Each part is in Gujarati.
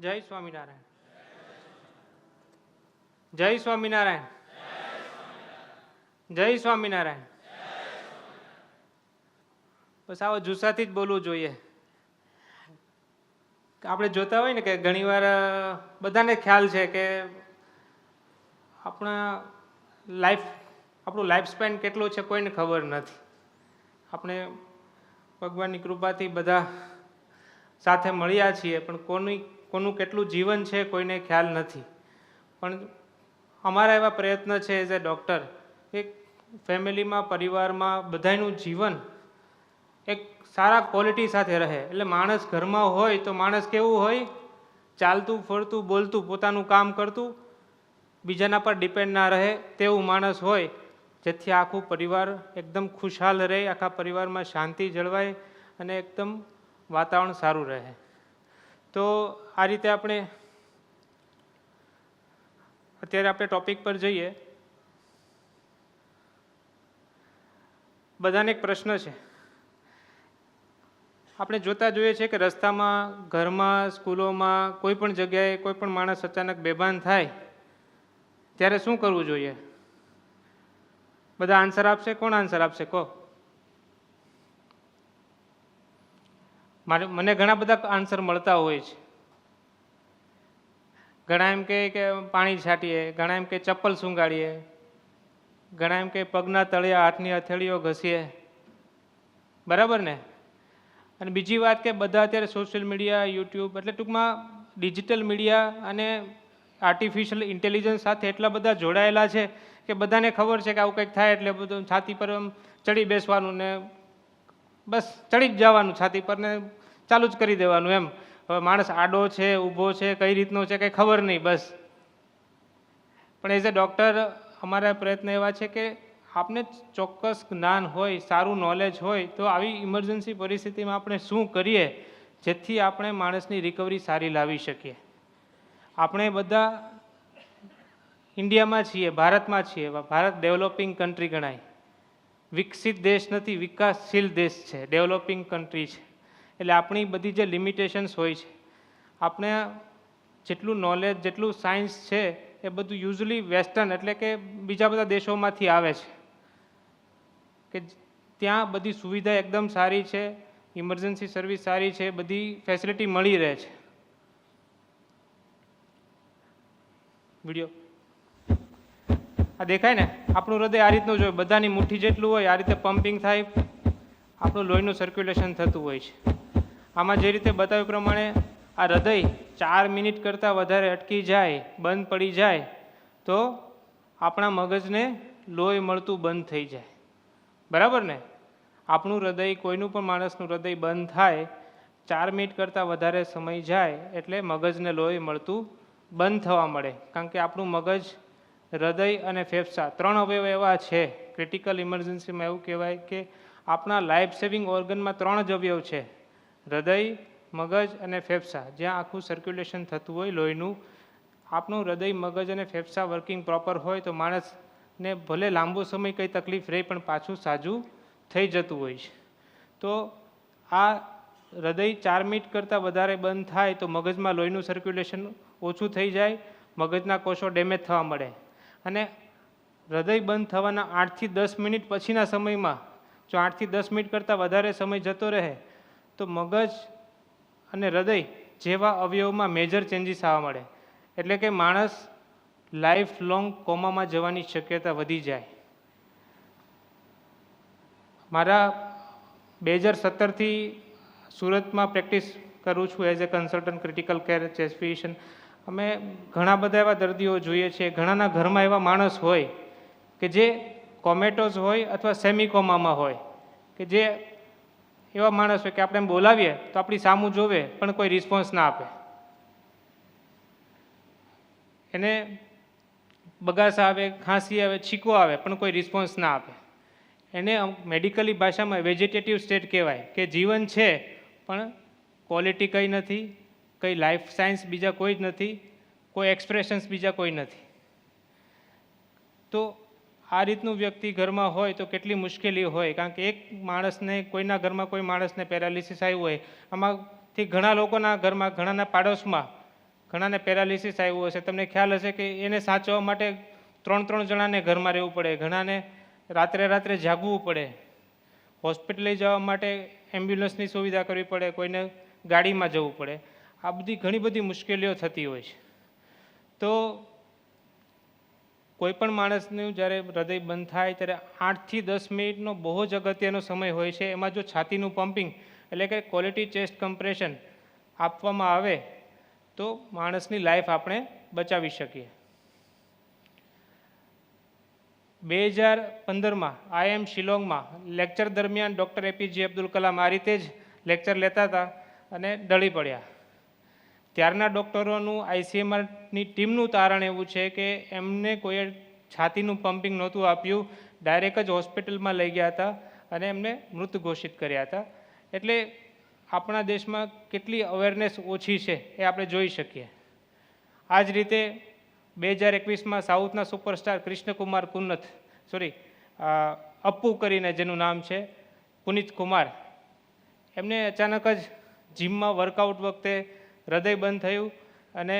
જય સ્વામિનારાયણ. જય સ્વામિનારાયણ. જય સ્વામિનારાયણ. બસ આવો જુસ્સાથી જ બોલવું જોઈએ. આપણે જોતા હોય ને કે ઘણીવાર બધાને ખ્યાલ છે કે આપણું લાઈફ સ્પેન કેટલું છે કોઈને ખબર નથી. આપણે ભગવાનની કૃપાથી બધા સાથે મળ્યા છીએ, પણ કોનું કેટલું જીવન છે કોઈને ખ્યાલ નથી. પણ અમારા એવા પ્રયત્ન છે એઝ એ ડૉક્ટર, એક ફેમિલીમાં, પરિવારમાં બધાનું જીવન એક સારા ક્વોલિટી સાથે રહે. એટલે માણસ ઘરમાં હોય તો માણસ કેવું હોય? ચાલતું ફરતું બોલતું પોતાનું કામ કરતું, બીજાના પર ડિપેન્ડ ના રહે તેવું માણસ હોય, જેથી આખું પરિવાર એકદમ ખુશહાલ રહે, આખા પરિવારમાં શાંતિ જળવાય અને એકદમ વાતાવરણ સારું રહે. તો આ રીતે આપણે ટોપિક પર જઈએ. બધાને એક પ્રશ્ન છે. આપણે જોતા જોઈએ છીએ કે રસ્તામાં, ઘરમાં, સ્કૂલોમાં, કોઈ પણ જગ્યાએ કોઈ પણ માણસ અચાનક બેભાન થાય ત્યારે શું કરવું જોઈએ? બધા આન્સર આપશે. કોણ આન્સર આપશે? કહો. મને ઘણા બધા આન્સર મળતા હોય છે. ઘણા એમ કે પાણી છાંટીએ, ઘણા એમ કે ચપ્પલ સૂંઘાડીએ, ઘણા એમ કે પગના તળિયા હાથની હથેળીઓ ઘસીએ. બરાબર ને? અને બીજી વાત કે બધા અત્યારે સોશિયલ મીડિયા, યુટ્યુબ, એટલે ટૂંકમાં ડિજિટલ મીડિયા અને આર્ટિફિશિયલ ઇન્ટેલિજન્સ સાથે એટલા બધા જોડાયેલા છે કે બધાને ખબર છે કે આવું કંઈક થાય એટલે બધું છાતી પર ચડી બેસવાનું ને બસ ચડી જ જવાનું છાતી પર ને ચાલુ જ કરી દેવાનું એમ. હવે માણસ આડો છે, ઊભો છે, કઈ રીતનો છે કંઈ ખબર નહીં બસ. પણ એઝ એ ડૉક્ટર અમારા પ્રયત્ન એવા છે કે આપને ચોક્કસ જ્ઞાન હોય, સારું નોલેજ હોય, તો આવી ઇમરજન્સી પરિસ્થિતિમાં આપણે શું કરીએ જેથી આપણે માણસની રિકવરી સારી લાવી શકીએ. આપણે બધા ઇન્ડિયામાં છીએ, ભારતમાં છીએ. ભારત ડેવલપિંગ કન્ટ્રી ગણાય. વિકસિત દેશ નથી, વિકાસશીલ દેશ છે, ડેવલપિંગ કન્ટ્રી છે. એટલે આપણી બધી જે લિમિટેશન્સ હોય છે, આપણે જેટલું નોલેજ, જેટલું સાયન્સ છે એ બધું યુઝલી વેસ્ટર્ન એટલે કે બીજા બધા દેશોમાંથી આવે છે, કે ત્યાં બધી સુવિધા એકદમ સારી છે, ઇમરજન્સી સર્વિસ સારી છે, બધી ફેસિલિટી મળી રહે છે. વિડીયો આ દેખાય ને? આપણું હૃદય આ રીતનું જ હોય, બધાની મુઠ્ઠી જેટલું હોય, આ રીતે પમ્પિંગ થાય, આપણું લોહીનું સર્ક્યુલેશન થતું હોય છે. આમાં જે રીતે બતાવ્યું પ્રમાણે આ હૃદય 4 મિનિટ કરતાં વધારે અટકી જાય, બંધ પડી જાય, તો આપણા મગજને લોહી મળતું બંધ થઈ જાય. બરાબર ને? આપણું હૃદય, કોઈનું પણ માણસનું હૃદય બંધ થાય, 4 મિનિટ કરતાં વધારે સમય જાય એટલે મગજને લોહી મળતું બંધ થવા મળે. કારણ કે આપણું મગજ, હૃદય અને ફેફસા 3 અવયવ એવા છે, ક્રિટિકલ ઇમરજન્સીમાં એવું કહેવાય કે આપણા લાઈફ સેવિંગ ઓર્ગનમાં 3 જ અવયવ છે, હૃદય, મગજ અને ફેફસા, જ્યાં આખું સર્ક્યુલેશન થતું હોય લોહીનું. આપણું હૃદય, મગજ અને ફેફસા વર્કિંગ પ્રોપર હોય તો માણસને ભલે લાંબો સમય કંઈ તકલીફ રહે પણ પાછું સાજું થઈ જતું હોય છે. તો આ હૃદય 4 મિનિટ કરતાં વધારે બંધ થાય તો મગજમાં લોહીનું સર્ક્યુલેશન ઓછું થઈ જાય, મગજના કોષો ડેમેજ થવા મળે. અને હૃદય બંધ થવાના 8 થી 10 મિનિટ પછીના સમયમાં જો 8 થી 10 મિનિટ કરતાં વધારે સમય જતો રહે તો મગજ અને હૃદય જેવા અવયવમાં મેજર ચેન્જીસ આવવા મળે. એટલે કે માણસ લાઈફ લોંગ કોમામાં જવાની શક્યતા વધી જાય. મારા 2017થી સુરતમાં પ્રેક્ટિસ કરું છું as a consultant critical care chest physician. અમે ઘણા બધા એવા દર્દીઓ જોઈએ છીએ. ઘણાના ઘરમાં એવા માણસ હોય કે જે કોમેટોઝ હોય અથવા સેમી કોમામાં હોય, કે જે એવા માણસ હોય કે આપણે એમ બોલાવીએ તો આપણી સામું જોવે પણ કોઈ રિસ્પોન્સ ના આપે. એને બગાસા આવે, ખાંસી આવે, છીકો આવે પણ કોઈ રિસ્પોન્સ ના આપે. એને મેડિકલી ભાષામાં વેજીટેટિવ સ્ટેટ કહેવાય, કે જીવન છે પણ ક્વોલિટી કંઈ નથી, કંઈ લાઈફ સાયન્સ બીજા કોઈ જ નથી, કોઈ એક્સપ્રેશન્સ બીજા કોઈ નથી. તો આ રીતનું વ્યક્તિ ઘરમાં હોય તો કેટલી મુશ્કેલી હોય. કારણ કે એક માણસને, કોઈના ઘરમાં કોઈ માણસને પેરાલિસિસ આવ્યું હોય, આમાંથી ઘણા લોકોના ઘરમાં, ઘણાના પાડોશમાં ઘણાને પેરાલિસિસ આવ્યું હશે, તમને ખ્યાલ હશે કે એને સાચવવા માટે 3 જણાને ઘરમાં રહેવું પડે, ઘણાને રાત્રે જાગવું પડે, હોસ્પિટલ લઈ જવા માટે એમ્બ્યુલન્સની સુવિધા કરવી પડે, કોઈને ગાડીમાં જવું પડે. આ બધી ઘણી બધી મુશ્કેલીઓ થતી હોય છે. તો કોઈ પણ માણસનું જ્યારે હૃદય બંધ થાય ત્યારે 8 થી 10 મિનિટનો બહુ જ અગત્યનો સમય હોય છે. એમાં જો છાતીનું પમ્પિંગ એટલે કે ક્વોલિટી ચેસ્ટ કમ્પ્રેશન આપવામાં આવે તો માણસની લાઈફ આપણે બચાવી શકીએ. 2015માં IIM શિલોંગમાં લેક્ચર દરમિયાન ડૉક્ટર APJ અબ્દુલ કલામ આ રીતે જ લેક્ચર લેતા હતા અને ઢળી પડ્યા. ત્યારના ડૉક્ટરોનું ICMRની ટીમનું તારણ એવું છે કે એમને કોઈએ છાતીનું પમ્પિંગ નહોતું આપ્યું, ડાયરેક્ટ જ હોસ્પિટલમાં લઈ ગયા હતા અને એમને મૃત ઘોષિત કર્યા હતા. એટલે આપણા દેશમાં કેટલી અવેરનેસ ઓછી છે એ આપણે જોઈ શકીએ. આ જ રીતે 2021માં સાઉથના સુપરસ્ટાર કૃષ્ણકુમાર અપ્પુ કરીને જેનું નામ છે પુનિત કુમાર, એમને અચાનક જ જીમમાં વર્કઆઉટ વખતે હૃદય બંધ થયું અને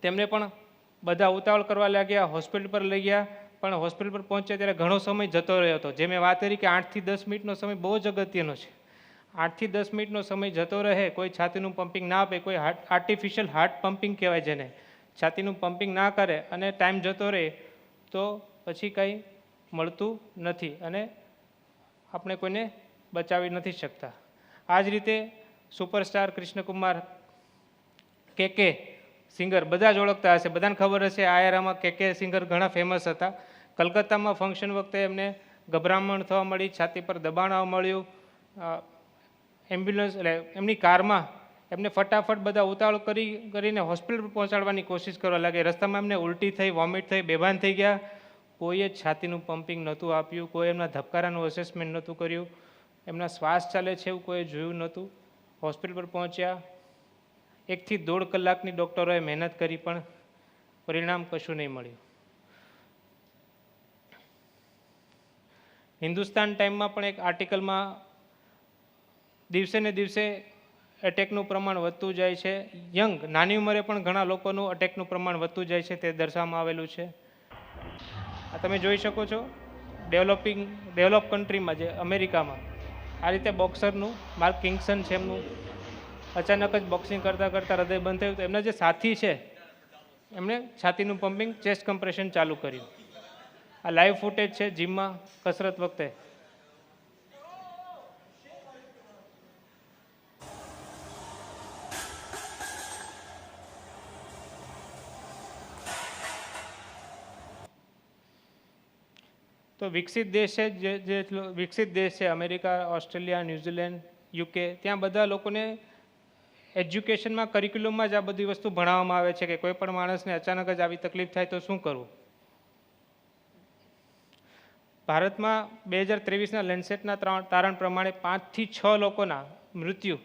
તેમને પણ બધા ઉતાવળ કરવા લાગ્યા, હોસ્પિટલ પર લઈ ગયા, પણ હોસ્પિટલ પર પહોંચ્યા ત્યારે ઘણો સમય જતો રહ્યો હતો. જે મેં વાત કરી કે 8 થી 10 મિનિટનો સમય બહુ જ અગત્યનો છે. 8 થી 10 મિનિટનો સમય જતો રહે, કોઈ છાતીનું પમ્પિંગ ના આપે, કોઈ આર્ટિફિશિયલ હાર્ટ પમ્પિંગ કહેવાય જેને, છાતીનું પમ્પિંગ ના કરે અને ટાઈમ જતો રહે તો પછી કંઈ મળતું નથી અને આપણે કોઈને બચાવી નથી શકતા. આ જ રીતે સુપરસ્ટાર કૃષ્ણકુમાર કે સિંગર બધા જ ઓળખતા હશે, બધાને ખબર હશે. આ એરામાં કે સિંગર ઘણા ફેમસ હતા. કલકત્તામાં ફંક્શન વખતે એમને ગભરામણ થવા મળી, છાતી પર દબાણ આવવા મળ્યું. એમ્બ્યુલન્સ એટલે એમની કારમાં એમને ફટાફટ બધા ઉતાવળ કરીને હોસ્પિટલ પહોંચાડવાની કોશિશ કરવા લાગે. રસ્તામાં એમને ઉલટી થઈ, વોમિટ થઈ, બેભાન થઈ ગયા. કોઈએ જ છાતીનું પમ્પિંગ નહોતું આપ્યું, કોઈ એમના ધબકારાનું અસેસમેન્ટ નહોતું કર્યું, એમના શ્વાસ ચાલે છે એવું કોઈ જોયું નહોતું. હોસ્પિટલ પર પહોંચ્યા, 1 થી 1.5 કલાકની ડૉક્ટરોએ મહેનત કરી પણ પરિણામ કશું નહીં મળ્યું. હિન્દુસ્તાન ટાઈમમાં પણ એક આર્ટિકલમાં દિવસે ને દિવસે અટેકનું પ્રમાણ વધતું જાય છે. નાની ઉંમરે પણ ઘણા લોકોનું અટેકનું પ્રમાણ વધતું જાય છે, તે દર્શાવવામાં આવેલું છે. આ તમે જોઈ શકો છો ડેવલપ કન્ટ્રીમાં, જે અમેરિકામાં આ રીતે બોક્સરનું માર્ક કિંગસન છે, એમનું અચાનક જ બોક્સિંગ કરતાં હૃદય બંધ થયું તો એમના જે સાથી છે એમણે છાતીનું પમ્પિંગ ચેસ્ટ કમ્પ્રેશન ચાલુ કર્યું. આ લાઈવ ફૂટેજ છે જીમમાં કસરત વખતે. તો વિકસિત દેશ છે, જે વિકસિત દેશ છે અમેરિકા, ઓસ્ટ્રેલિયા, ન્યૂઝીલેન્ડ, UK, ત્યાં બધા લોકોને એજ્યુકેશનમાં કરિક્યુલમમાં જ આ બધી વસ્તુ ભણાવવામાં આવે છે કે કોઈ પણ માણસને અચાનક જ આવી તકલીફ થાય તો શું કરવું. ભારતમાં 2023ના લેન્સેટના તારણ પ્રમાણે 5 થી 6 લોકોના મૃત્યુ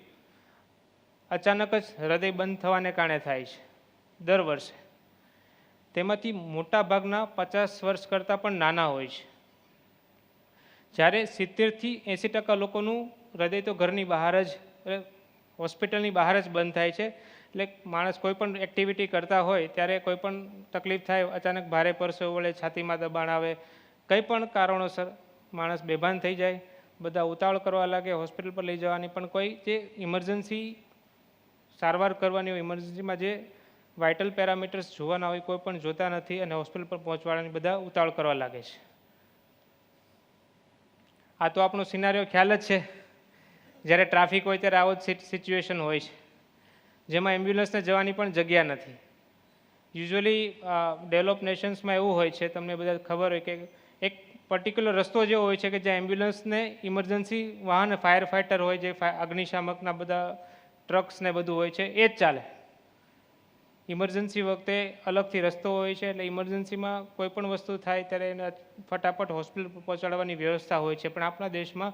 અચાનક જ હૃદય બંધ થવાને કારણે થાય છે દર વર્ષે. તેમાંથી મોટા ભાગના 50 વર્ષ કરતાં પણ નાના હોય છે. જ્યારે 70 થી 80% લોકોનું હૃદય તો ઘરની બહાર જ, હોસ્પિટલની બહાર જ બંધ થાય છે. એટલે માણસ કોઈ પણ એક્ટિવિટી કરતા હોય ત્યારે કોઈ પણ તકલીફ થાય, અચાનક ભારે પરસેવો વળે, છાતીમાં દબાણ આવે, કંઈ પણ કારણોસર માણસ બેભાન થઈ જાય, બધા ઉતાવળ કરવા લાગે, હોસ્પિટલ પર લઈ જવાની, પણ કોઈ જે ઇમરજન્સી સારવાર કરવાની હોય, ઇમરજન્સીમાં જે વાઇટલ પેરામીટર્સ જોવાના હોય કોઈ પણ જોતા નથી અને હોસ્પિટલ પર પહોંચવાડાની બધા ઉતાવળ કરવા લાગે છે. આ તો આપણો સિનારીઓ ખ્યાલ જ છે. જ્યારે ટ્રાફિક હોય ત્યારે આવો જ સિચ્યુએશન હોય છે, જેમાં એમ્બ્યુલન્સને જવાની પણ જગ્યા નથી. યુઝ્યુઅલી ડેવલપ નેશન્સમાં એવું હોય છે, તમને બધા ખબર હોય કે એક પર્ટિક્યુલર રસ્તો જેવો હોય છે કે જ્યાં એમ્બ્યુલન્સને ઇમરજન્સી વાહન, ફાયર ફાઇટર હોય, જે અગ્નિશામકના બધા ટ્રક્સ ને બધું હોય છે, એ જ ચાલે. ઇમરજન્સી વખતે અલગથી રસ્તો હોય છે, એટલે ઇમરજન્સીમાં કોઈ પણ વસ્તુ થાય ત્યારે એને ફટાફટ હોસ્પિટલ પહોંચાડવાની વ્યવસ્થા હોય છે. પણ આપણા દેશમાં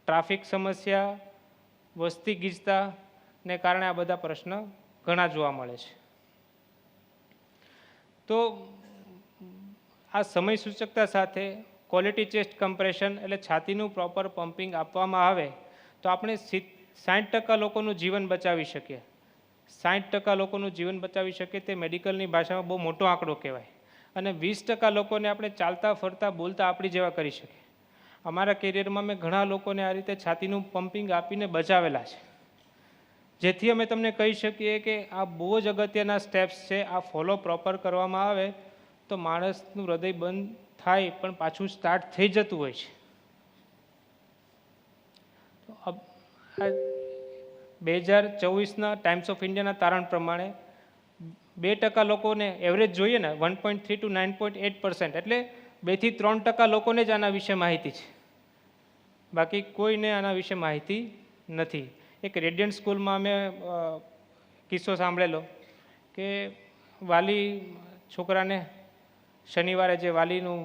ટ્રાફિક સમસ્યા, વસ્તી ગીચતાને કારણે આ બધા પ્રશ્ન ઘણા જોવા મળે છે. તો આ સમય સૂચકતા સાથે ક્વોલિટી ચેસ્ટ કમ્પ્રેશન એટલે છાતીનું પ્રોપર પમ્પિંગ આપવામાં આવે તો આપણે 60% લોકોનું જીવન બચાવી શકીએ. 60% લોકોનું જીવન બચાવી શકે તે મેડિકલની ભાષામાં બહુ મોટો આંકડો કહેવાય. અને 20% લોકોને આપણે ચાલતા ફરતા બોલતા આપણી જેવા કરી શકીએ. અમારા કેરિયરમાં મેં ઘણા લોકોને આ રીતે છાતીનું પમ્પિંગ આપીને બચાવેલા છે, જેથી અમે તમને કહી શકીએ કે આ બહુ જ અગત્યના સ્ટેપ્સ છે. આ ફોલો પ્રોપર કરવામાં આવે તો માણસનું હૃદય બંધ થાય પણ પાછું સ્ટાર્ટ થઈ જતું હોય છે. તો 2024ના ટાઈમ્સ ઓફ ઇન્ડિયાના તારણ પ્રમાણે 2% લોકોને એવરેજ જોઈએ ને 1.3 to 9.8%, એટલે 2 થી 3% લોકોને જ આના વિશે માહિતી છે, બાકી કોઈને આના વિશે માહિતી નથી. એક રેડિયન્ટ સ્કૂલમાં અમે કિસ્સો સાંભળેલો કે વાલી છોકરાને શનિવારે જે વાલીનું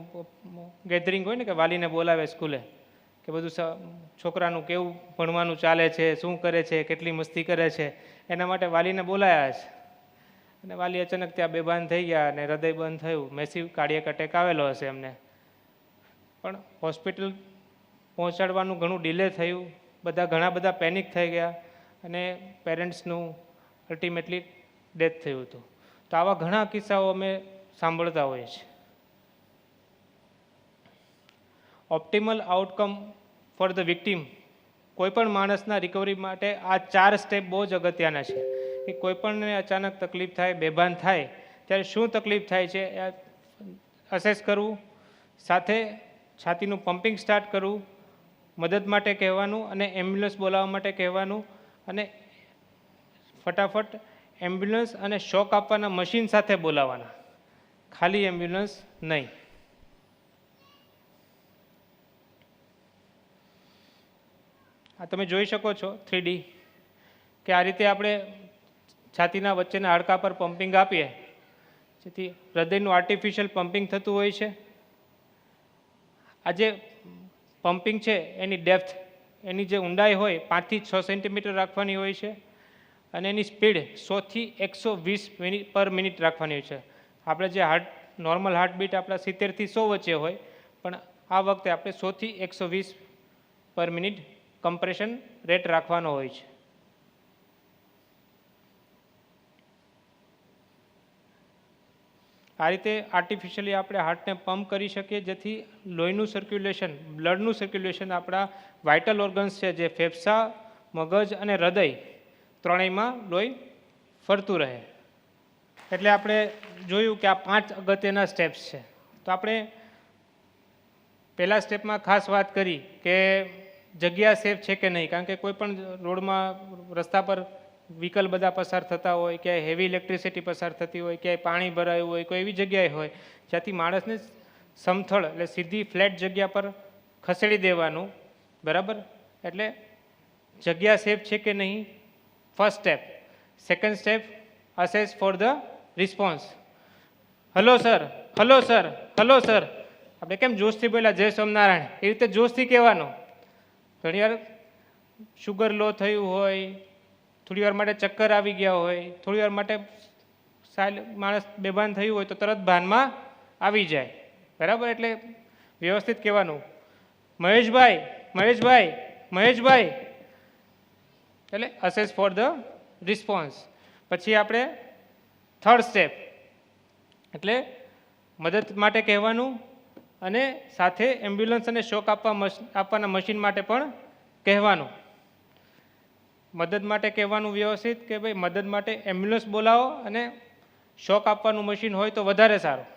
ગેધરિંગ હોય ને કે વાલીને બોલાવે સ્કૂલે કે બધું છોકરાનું કેવું ભણવાનું ચાલે છે, શું કરે છે, કેટલી મસ્તી કરે છે, એના માટે વાલીને બોલાયા છે. અને વાલી અચાનક ત્યાં બેભાન થઈ ગયા અને હૃદય બંધ થયું. મેસિવ કાર્ડિયક અટેક આવેલો હશે એમને, પણ હોસ્પિટલ પહોંચાડવાનું ઘણું ડિલે થયું. ઘણા બધા પેનિક થઈ ગયા અને પેરેન્ટ્સનું અલ્ટિમેટલી ડેથ થયું હતું. તો આવા ઘણા કિસ્સાઓ અમે સાંભળતા હોઈએ છીએ. Optimal outcome for the victim, કોઈપણ માણસના રિકવરી માટે આ 4 સ્ટેપ બહુ જ અગત્યના છે. કે કોઈપણને અચાનક તકલીફ થાય, બેભાન થાય ત્યારે શું તકલીફ થાય છે એ અસેસ કરવું, સાથે છાતીનું પમ્પિંગ સ્ટાર્ટ કરવું, મદદ માટે કહેવાનું અને એમ્બ્યુલન્સ બોલાવવા માટે કહેવાનું, અને ફટાફટ એમ્બ્યુલન્સ અને શોક આપવાના મશીન સાથે બોલાવવાના, ખાલી એમ્બ્યુલન્સ નહીં. આ તમે જોઈ શકો છો 3D કે આ રીતે આપણે છાતીના વચ્ચેના હાડકા પર પમ્પિંગ આપીએ જેથી હૃદયનું આર્ટિફિશિયલ પમ્પિંગ થતું હોય છે. આ જે પમ્પિંગ છે એની ડેપ્થ, એની જે ઊંડાઈ હોય 5 થી 6 સેન્ટીમીટર રાખવાની હોય છે અને એની સ્પીડ 100 થી 120 પર મિનિટ રાખવાની હોય છે. આપણે જે નોર્મલ હાર્ટબીટ આપણા 70 થી 100 વચ્ચે હોય, પણ આ વખતે આપણે 100 થી 120 પર મિનિટ કમ્પ્રેશન રેટ રાખવાનો હોય છે. આ રીતે આર્ટિફિશિયલી આપણે હાર્ટને પમ્પ કરી શકીએ જેથી લોહીનું સર્ક્યુલેશન, બ્લડનું સર્ક્યુલેશન આપણા વાઇટલ ઓર્ગન્સ છે જે ફેફસા, મગજ અને હૃદય ત્રણેયમાં લોહી ફરતું રહે. એટલે આપણે જોયું કે આ 5 અગત્યના સ્ટેપ્સ છે. તો આપણે પહેલા સ્ટેપમાં ખાસ વાત કરી કે જગ્યા સેફ છે કે નહીં, કારણ કે કોઈ પણ રોડમાં રસ્તા પર વ્હીકલ બધા પસાર થતા હોય, ક્યાંય હેવી ઇલેક્ટ્રિસિટી પસાર થતી હોય, ક્યાંય પાણી ભરાયું હોય, કોઈ એવી જગ્યાએ હોય જ્યાંથી માણસને સમથળ એટલે સીધી ફ્લેટ જગ્યા પર ખસેડી દેવાનું, બરાબર. એટલે જગ્યા સેફ છે કે નહીં, first step. Second step, assess for the response. Hello sir, hello sir, hello sir. આપણે કેમ જોશથી બોલ્યા જય સ્વામિનારાયણ, એ રીતે જોશથી કહેવાનું. ઘણીવાર શુગર લો થયું હોય, થોડી વાર માટે ચક્કર આવી ગયા હોય, થોડી વાર માટે માણસ બેભાન થયું હોય તો તરત ભાનમાં આવી જાય, બરાબર. એટલે વ્યવસ્થિત કહેવાનું, મહેશભાઈ, મહેશભાઈ, મહેશભાઈ. એટલે અસેસ ફોર ધ રિસ્પોન્સ. પછી આપણે થર્ડ સ્ટેપ એટલે મદદ માટે કહેવાનું અને સાથે એમ્બ્યુલન્સ અને શોક આપવાના મશીન માટે પણ કહેવાનું. મદદ માટે કહેવાનું વ્યવસ્થિત કે ભાઈ મદદ માટે એમ્બ્યુલન્સ બોલાવો અને શોક આપવાનું મશીન હોય તો વધારે સારું.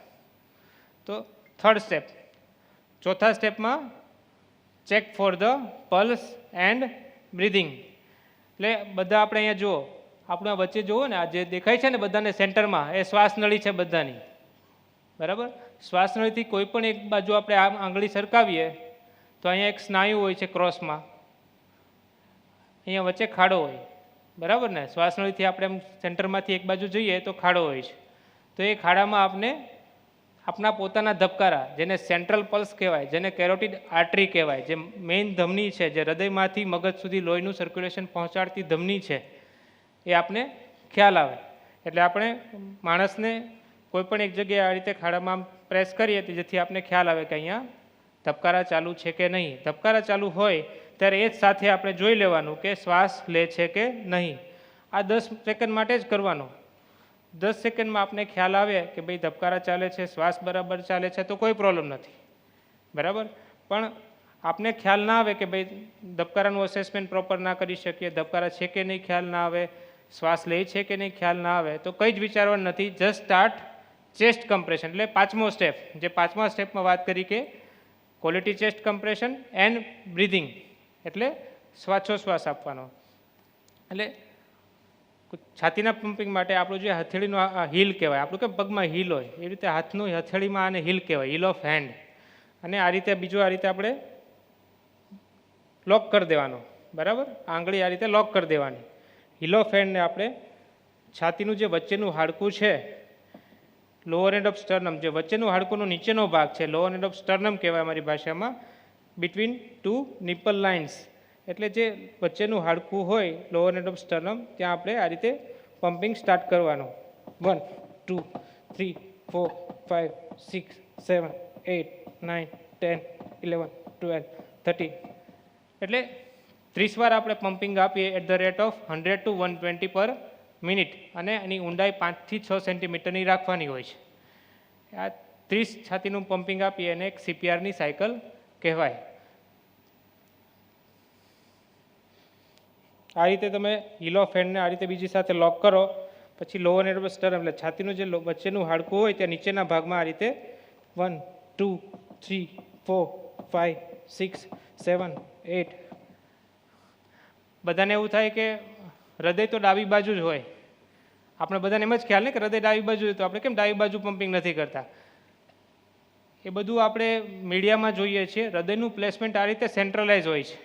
તો થર્ડ સ્ટેપ. ચોથા સ્ટેપમાં check for the pulse and breathing. એટલે બધા આપણે અહીંયા જુઓ, આપણા વચ્ચે જુઓ ને આ જે દેખાય છે ને બધાને સેન્ટરમાં, એ શ્વાસ નળી છે બધાની, બરાબર. શ્વાસ નળીથી કોઈ પણ એક બાજુ આપણે આ આંગળી સરકાવીએ તો અહીંયા એક સ્નાયુ હોય છે ક્રોસમાં, અહીંયા વચ્ચે ખાડો હોય, બરાબર ને. શ્વાસ નળીથી આપણે એમ સેન્ટરમાંથી એક બાજુ જઈએ તો ખાડો હોય છે. તો એ ખાડામાં આપણે આપણા પોતાના ધબકારા, જેને સેન્ટ્રલ પલ્સ કહેવાય, જેને કેરોટિડ આર્ટરી કહેવાય, જે મેઇન ધમની છે, જે હૃદયમાંથી મગજ સુધી લોહીનું સર્ક્યુલેશન પહોંચાડતી ધમની છે, એ આપણે ખ્યાલ આવે. એટલે આપણે માણસને કોઈ પણ એક જગ્યાએ આ રીતે ખાડામાં પ્રેસ કરીએ જેથી આપણે ખ્યાલ આવે કે અહીંયા ધબકારા ચાલુ છે કે નહીં. ધબકારા ચાલુ હોય ત્યારે એ જ સાથે આપણે જોઈ લેવાનું કે શ્વાસ લે છે કે નહીં. આ 10 સેકન્ડ માટે જ કરવાનો. 10 સેકન્ડમાં આપણે ખ્યાલ આવે કે ભાઈ ધબકારા ચાલે છે, શ્વાસ બરાબર ચાલે છે, તો કોઈ પ્રોબ્લેમ નથી, બરાબર. પણ આપને ખ્યાલ ના આવે કે ભાઈ ધબકારાનું અસેસમેન્ટ પ્રોપર ના કરી શકીએ, ધબકારા છે કે નહીં ખ્યાલ ના આવે, શ્વાસ લે છે કે નહીં ખ્યાલ ના આવે, તો કંઈ જ વિચારવાનું નથી. Just start chest compression. એટલે 5મો સ્ટેપ, જે 5મા સ્ટેપમાં વાત કરી કે quality chest compression and breathing, એટલે શ્વાસોશ્વાસ આપવાનો. એટલે છાતીના પમ્પિંગ માટે આપણું જે હથેળીનું હીલ કહેવાય, આપણું કે પગમાં હીલ હોય એ રીતે હાથનું હથેળીમાં આને હીલ કહેવાય, હીલ ઓફ હેન્ડ. અને આ રીતે બીજું આ રીતે આપણે લોક કરી દેવાનો, બરાબર. આંગળી આ રીતે લોક કરી દેવાની. હીલ ઓફ હેન્ડને આપણે છાતીનું જે વચ્ચેનું હાડકું છે, લોઅર એન્ડ ઓફ સ્ટર્નમ, જે વચ્ચેનું હાડકુંનો નીચેનો ભાગ છે, લોઅર એન્ડ ઓફ સ્ટર્નમ કહેવાય અમારી ભાષામાં, બિટવીન 2 નિપલ લાઇન્સ, એટલે જે વચ્ચેનું હાડકું હોય લોઅર એન્ડ ઓફ સ્ટર્નમ, ત્યાં આપણે આ રીતે પમ્પિંગ સ્ટાર્ટ કરવાનું. 1 2 3 4 5 6 7 8 9 10 11 12 13, એટલે 30 વાર આપણે પમ્પિંગ આપીએ at the rate of 100 to 120 પર મિનિટ. અને એની ઊંડાઈ 5 થી 6 સેન્ટીમીટરની રાખવાની હોય છે. આ 30 છાતીનું પમ્પિંગ આપીએ અને એક CPRની સાયકલ કહેવાય. આ રીતે તમે હીલ ઓફ હેન્ડને આ રીતે બીજી સાથે લોક કરો, પછી લોઅર એન્ડ ઓફ સ્ટર્નમ, એટલે છાતીનું જે વચ્ચેનું હાડકું હોય ત્યાં નીચેના ભાગમાં આ રીતે 1 2 3 4 5 6 7 8. બધાને એવું થાય કે હૃદય તો ડાબી બાજુ જ હોય, આપણે બધાને એમ જ ખ્યાલ ને કે હૃદય ડાબી બાજુ હોય તો આપણે કેમ ડાબી બાજુ પમ્પિંગ નથી કરતા. એ બધું આપણે મીડિયામાં જોઈએ છીએ. હૃદયનું પ્લેસમેન્ટ આ રીતે સેન્ટ્રલાઇઝ હોય છે,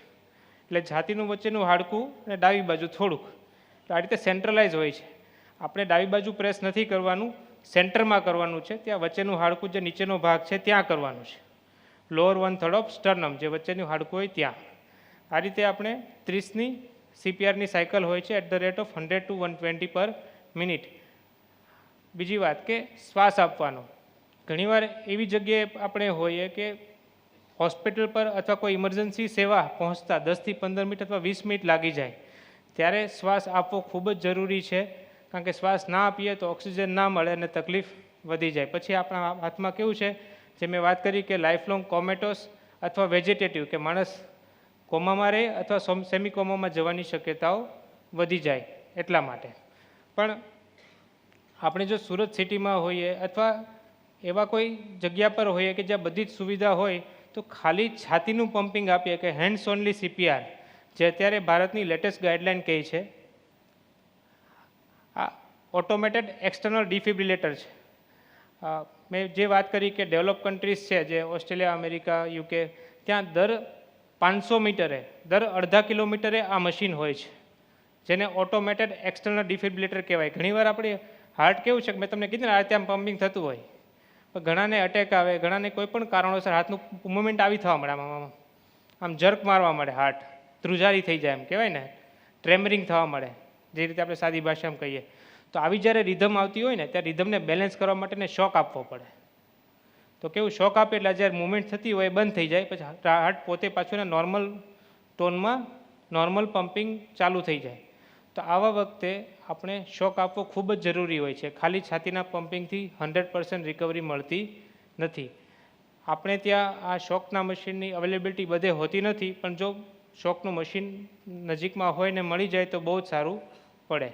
એટલે છાતીનું વચ્ચેનું હાડકું અને ડાબી બાજુ થોડુંક આ રીતે સેન્ટ્રલાઇઝ હોય છે. આપણે ડાબી બાજુ પ્રેસ નથી કરવાનું, સેન્ટરમાં કરવાનું છે. ત્યાં વચ્ચેનું હાડકું જે નીચેનો ભાગ છે ત્યાં કરવાનું છે, લોઅર 1/3 ઓફ સ્ટર્નમ, જે વચ્ચેનું હાડકું હોય ત્યાં. આ રીતે આપણે 30ની CPRની સાયકલ હોય છે at the rate of 100 to 120 પર મિનિટ. બીજી વાત કે શ્વાસ આપવાનો. ઘણીવાર એવી જગ્યાએ આપણે હોઈએ કે હોસ્પિટલ પર અથવા કોઈ ઇમરજન્સી સેવા પહોંચતા 10 થી 15 મિનિટ અથવા 20 મિનિટ લાગી જાય, ત્યારે શ્વાસ આપવો ખૂબ જ જરૂરી છે. કારણ કે શ્વાસ ના આપીએ તો ઓક્સિજન ના મળે અને તકલીફ વધી જાય. પછી આપણા હાથમાં કેવું છે, જે મેં વાત કરી કે લાઈફ લોંગ કોમેટોસ અથવા વેજીટેટિવ, કે માણસ કોમામાં રહે અથવા સેમી કોમામાં જવાની શક્યતાઓ વધી જાય. એટલા માટે પણ આપણે જો સુરત સિટીમાં હોઈએ અથવા એવા કોઈ જગ્યા પર હોઈએ કે જ્યાં બધી જ સુવિધા હોય, તો ખાલી છાતીનું પમ્પિંગ આપીએ કે હેન્ડ્સ ઓનલી CPR, જે અત્યારે ભારતની લેટેસ્ટ ગાઈડલાઇન કહે છે. આ ઓટોમેટેડ એક્સટર્નલ ડિફિબ્રિલેટર છે. મેં જે વાત કરી કે ડેવલપ કન્ટ્રીઝ છે, જે ઓસ્ટ્રેલિયા, અમેરિકા, UK, ત્યાં દર 500 મીટરે, દર અડધા કિલોમીટરે આ મશીન હોય છે, જેને ઓટોમેટેડ એક્સટર્નલ ડિફિબ્રિલેટર કહેવાય. ઘણીવાર આપણે હાર્ટ કેવું છે કે મેં તમને કીધું ને, આ રીતે આમ પમ્પિંગ થતું હોય, પણ ઘણાને અટેક આવે, ઘણાને કોઈ પણ કારણોસર હાથનું મુવમેન્ટ આવી થવા મળે, આમ જર્ક મારવા મળે, હાર્ટ ધ્રુજારી થઈ જાય, એમ કહેવાય ને, ટ્રેમરિંગ થવા મળે, જે રીતે આપણે સાદી ભાષામાં કહીએ. તો આવી જ્યારે રિધમ આવતી હોય ને, ત્યારે રિધમને બેલેન્સ કરવા માટે શોક આપવો પડે. તો કેવું શોક આપે એટલે જ્યારે મુવમેન્ટ થતી હોય એ બંધ થઈ જાય, પછી હાર્ટ પોતે પાછું નોર્મલ ટોનમાં નોર્મલ પમ્પિંગ ચાલુ થઈ જાય. તો આવા વખતે આપણે શોક આપવો ખૂબ જ જરૂરી હોય છે. ખાલી છાતીના પમ્પિંગથી 100% રિકવરી મળતી નથી. આપણે ત્યાં આ શોકના મશીનની અવેલેબિલિટી બધે હોતી નથી, પણ જો શોકનું મશીન નજીકમાં હોય ને મળી જાય તો બહુ જ સારું પડે.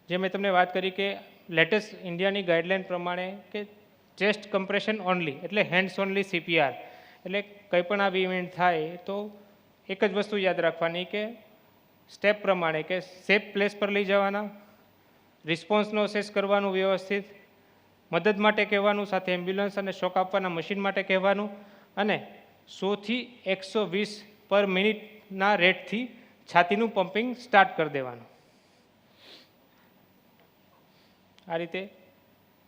જે મેં તમને વાત કરી કે લેટેસ્ટ ઇન્ડિયાની ગાઈડલાઇન પ્રમાણે કે ચેસ્ટ કમ્પ્રેશન ઓનલી, એટલે હેન્ડ્સ ઓનલી CPR, એટલે કંઈ પણ આવી ઇવેન્ટ થાય તો એક જ વસ્તુ યાદ રાખવાની કે સ્ટેપ પ્રમાણે કે સેફ પ્લેસ પર લઈ જવાના, રિસ્પોન્સનો અસેસ કરવાનું વ્યવસ્થિત, મદદ માટે કહેવાનું, સાથે એમ્બ્યુલન્સ અને શોક આપવાના મશીન માટે કહેવાનું, અને 100 થી 120 પર મિનિટના રેટથી છાતીનું પમ્પિંગ સ્ટાર્ટ કરી દેવાનું. આ રીતે